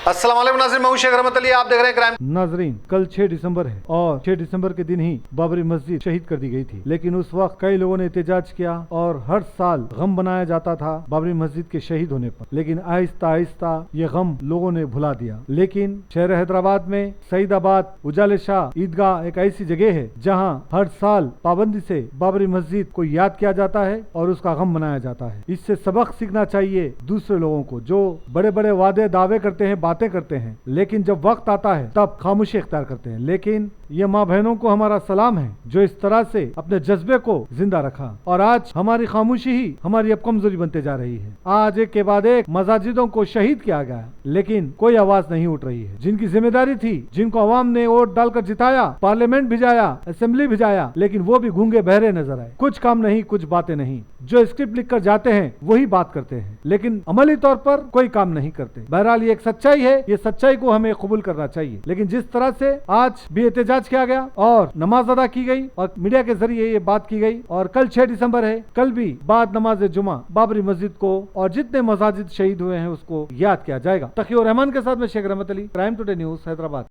अस्सलाम वालेकुम नाज़रीन, मैं हूं शेख रहमत अली, आप देख रहे हैं क्राइम। नाजरीन, कल 6 दिसंबर है और 6 दिसंबर के दिन ही बाबरी मस्जिद शहीद कर दी गई थी। लेकिन उस वक्त कई लोगों ने एहतजाज किया और हर साल गम बनाया जाता था बाबरी मस्जिद के शहीद होने पर। लेकिन आहिस्ता आहिस्ता ये गम लोगों ने भुला दिया। लेकिन शहर हैदराबाद में सईदाबाद उजाले शाह ईदगाह एक ऐसी जगह है जहाँ हर साल पाबंदी से बाबरी मस्जिद को याद किया जाता है और उसका गम मनाया जाता है। इससे सबक सीखना चाहिए दूसरे लोगों को जो बड़े बड़े वादे दावे करते हैं, बातें करते हैं, लेकिन जब वक्त आता है तब खामोशी इख्तियार करते हैं। लेकिन ये माँ बहनों को हमारा सलाम है जो इस तरह से अपने जज्बे को जिंदा रखा और आज हमारी खामोशी ही हमारी अब कमजोरी बनते जा रही है। आज एक के बाद एक मस्जिदों को शहीद किया गया लेकिन कोई आवाज नहीं उठ रही है। जिनकी जिम्मेदारी थी, जिनको अवाम ने वोट डालकर जिताया, पार्लियामेंट भिजाया, असेंबली भिजाया, लेकिन वो भी गूंगे बहरे नजर आए। कुछ काम नहीं, कुछ बातें नहीं। जो स्क्रिप्ट लिख कर जाते हैं वही बात करते हैं लेकिन अमली तौर पर कोई काम नहीं करते। बहरहाल ये एक सच्चाई है, ये सच्चाई को हमें कबूल करना चाहिए। लेकिन जिस तरह से आज भी एहतजाज किया गया और नमाज अदा की गई और मीडिया के जरिए ये बात की गई और कल 6 दिसंबर है, कल भी बाद नमाज जुमा बाबरी मस्जिद को और जितने मसाजिद शहीद हुए हैं उसको याद किया जाएगा। तकीउर रहमान के साथ में शेख रहमत Ali, crime today news, Hyderabad.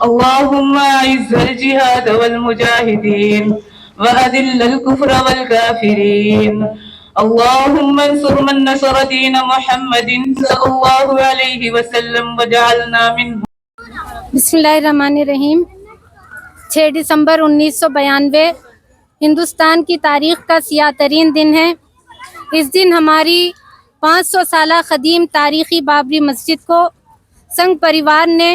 اللهم اعز الجهاد والمجاهدين وأذل الكفر والكافرين اللهم انصر من نصر دين محمد صلى الله عليه وسلم وجعلنا منهم۔ बिस्मिल्लाहिर्रहमानिर्रहीम। 6 दिसंबर 1992 हिंदुस्तान की तारीख का सियाह तरीन दिन है। इस दिन हमारी 500 साल क़दीम तारीख़ी बाबरी मस्जिद को संघ परिवार ने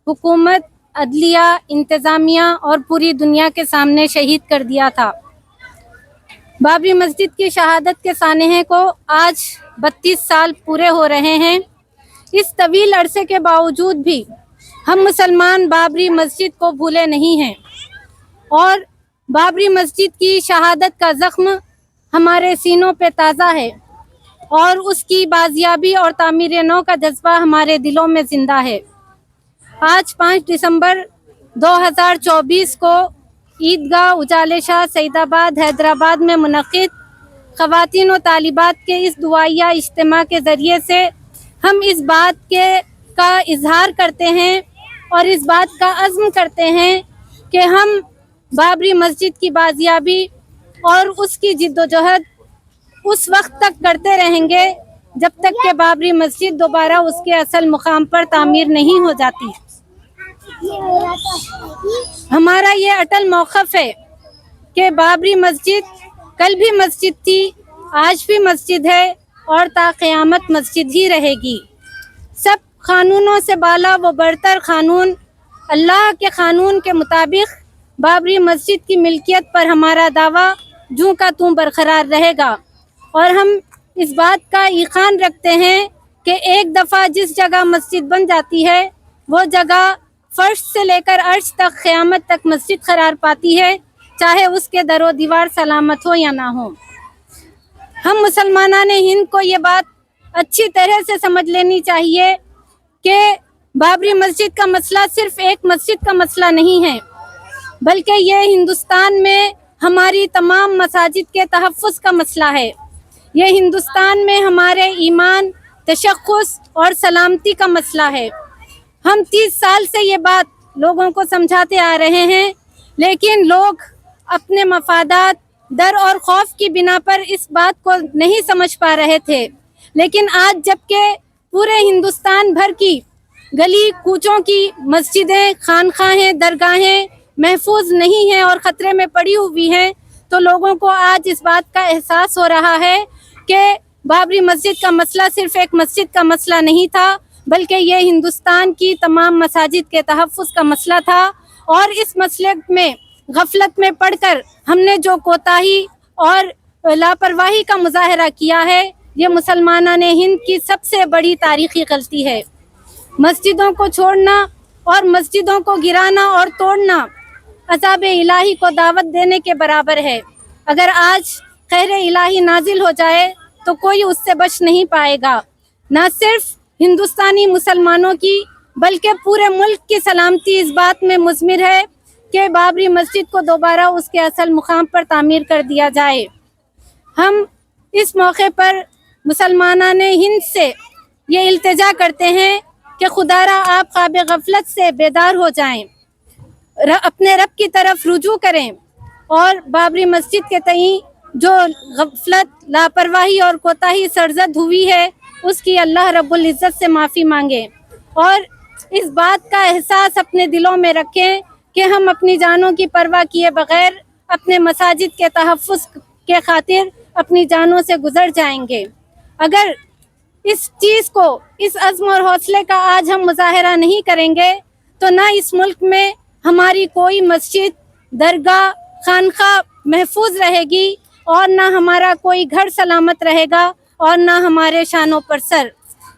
हुकूमत, अदलिया, इंतज़ामिया और पूरी दुनिया के सामने शहीद कर दिया था। बाबरी मस्जिद की शहादत के सानहे को आज 32 साल पूरे हो रहे हैं। इस तवील अरसे के बावजूद भी हम मुसलमान बाबरी मस्जिद को भूले नहीं हैं और बाबरी मस्जिद की शहादत का ज़ख्म हमारे सीनों पे ताज़ा है और उसकी बाजियाबी और तामीर नौ का जज्बा हमारे दिलों में ज़िंदा है। आज 5 दिसंबर 2024 को ईदगाह उजाले शाह सईदाबाद हैदराबाद में मुनक़िद ख़वातीन और तालिबात के इस दुआया इज्तिमा के ज़रिए से हम इस बात का इजहार करते हैं और इस बात का अज़्म करते हैं कि हम बाबरी मस्जिद की बाजियाबी और उसकी जिद्दोजहद उस वक्त तक करते रहेंगे जब तक कि बाबरी मस्जिद दोबारा उसके असल मुकाम पर तामीर नहीं हो जाती। हमारा ये अटल मौक़िफ़ है कि बाबरी मस्जिद कल भी मस्जिद थी, आज भी मस्जिद है और ता क़यामत मस्जिद ही रहेगी। सब क़ानूनों से बाला व बरतर क़ानून अल्लाह के क़ानून के मुताबिक बाबरी मस्जिद की मिल्कियत पर हमारा दावा जूं का तूं बरकरार रहेगा और हम इस बात का ईकान रखते हैं कि एक दफ़ा जिस जगह मस्जिद बन जाती है वो जगह फर्श से लेकर अर्श तक क़यामत तक मस्जिद करार पाती है, चाहे उसके दरो दीवार सलामत हो या ना हो। हम मुसलमानान हिंद को ये बात अच्छी तरह से समझ लेनी चाहिए कि बाबरी मस्जिद का मसला सिर्फ़ एक मस्जिद का मसला नहीं है, बल्कि ये हिंदुस्तान में हमारी तमाम मसाजिद के तहफ़्फ़ुज़ का मसला है। ये हिंदुस्तान में हमारे ईमान, तशख़्ख़ुस और सलामती का मसला है। हम 30 साल से ये बात लोगों को समझाते आ रहे हैं, लेकिन लोग अपने मफादात, डर और खौफ की बिना पर इस बात को नहीं समझ पा रहे थे। लेकिन आज जबकि पूरे हिंदुस्तान भर की गली कूचों की मस्जिदें, खानखाहें, दरगाहें महफूज नहीं हैं और ख़तरे में पड़ी हुई हैं, तो लोगों को आज इस बात का एहसास हो रहा है कि बाबरी मस्जिद का मसला सिर्फ़ एक मस्जिद का मसला नहीं था, बल्कि ये हिंदुस्तान की तमाम मसाजिद के तहफ़्फ़ुज़ का मसला था। और इस मसले में गफलत में पड़कर हमने जो कोताही और लापरवाही का मुजाहरा किया है, ये मुसलमानान हिंद की सबसे बड़ी तारीख़ी गलती है। मस्जिदों को छोड़ना और मस्जिदों को गिराना और तोड़ना अज़ाब इलाही को दावत देने के बराबर है। अगर आज कहर इलाही नाजिल हो जाए तो कोई उससे बच नहीं पाएगा। न सिर्फ हिंदुस्तानी मुसलमानों की बल्कि पूरे मुल्क की सलामती इस बात में मुज़मिर है कि बाबरी मस्जिद को दोबारा उसके असल मुकाम पर तामीर कर दिया जाए। हम اس موقع پر مسلمانان ہند سے یہ التجا کرتے ہیں کہ خدارا آپ خواب غفلت سے بیدار ہو جائیں، اپنے رب کی طرف رجوع کریں اور بابری مسجد کے تئیں جو غفلت، لاپرواہی اور کوتاہی سرزد ہوئی ہے اس کی اللہ رب العزت سے معافی مانگیں، اور اس بات کا احساس اپنے دلوں میں رکھیں کہ ہم اپنی جانوں کی پرواہ کیے بغیر اپنے مساجد کے تحفظ کے خاطر اپنی جانوں سے گزر جائیں گے۔ اگر اس چیز کو، اس عزم اور حوصلے کا آج ہم مظاہرہ نہیں کریں گے تو نہ اس ملک میں ہماری کوئی مسجد، درگاہ، خانقاہ محفوظ رہے گی اور نہ ہمارا کوئی گھر سلامت رہے گا اور نہ ہمارے شانوں پر سر۔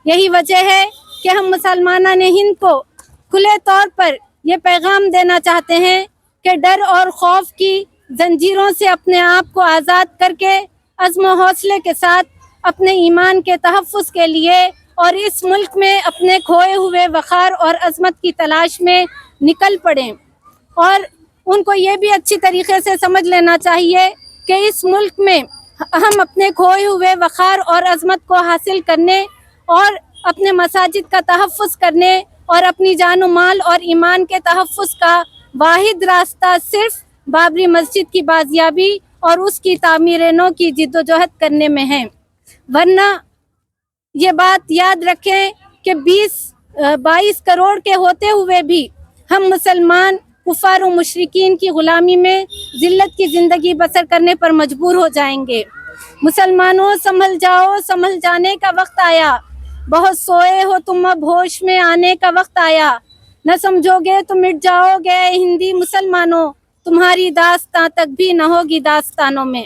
یہی وجہ ہے کہ ہم مسلمانان ہند کو کھلے طور پر یہ پیغام دینا چاہتے ہیں کہ ڈر اور خوف کی زنجیروں سے اپنے آپ کو آزاد کر کے عزم و حوصلے کے ساتھ اپنے ایمان کے تحفظ کے لیے اور اس ملک میں اپنے کھوئے ہوئے وقار اور عظمت کی تلاش میں نکل پڑیں، اور ان کو یہ بھی اچھی طریقے سے سمجھ لینا چاہیے کہ اس ملک میں ہم اپنے کھوئے ہوئے وقار اور عظمت کو حاصل کرنے اور اپنے مساجد کا تحفظ کرنے اور اپنی جان و مال اور ایمان کے تحفظ کا واحد راستہ صرف بابری مسجد کی بازیابی اور اس کی تعمیر نو کی جد و جہد کرنے میں ہے۔ ورنہ یہ بات یاد رکھیں کہ 22 کروڑ کے ہوتے ہوئے بھی ہم مسلمان کفار و مشرکین کی غلامی میں ذلت کی زندگی بسر کرنے پر مجبور ہو جائیں گے۔ مسلمانوں سنبھل جاؤ، سنبھل جانے کا وقت آیا، بہت سوئے ہو تم اب ہوش میں آنے کا وقت آیا، نہ سمجھو گے تو مٹ جاؤ گے ہندی مسلمانوں، تمہاری داستاں تک بھی نہ ہوگی داستانوں میں۔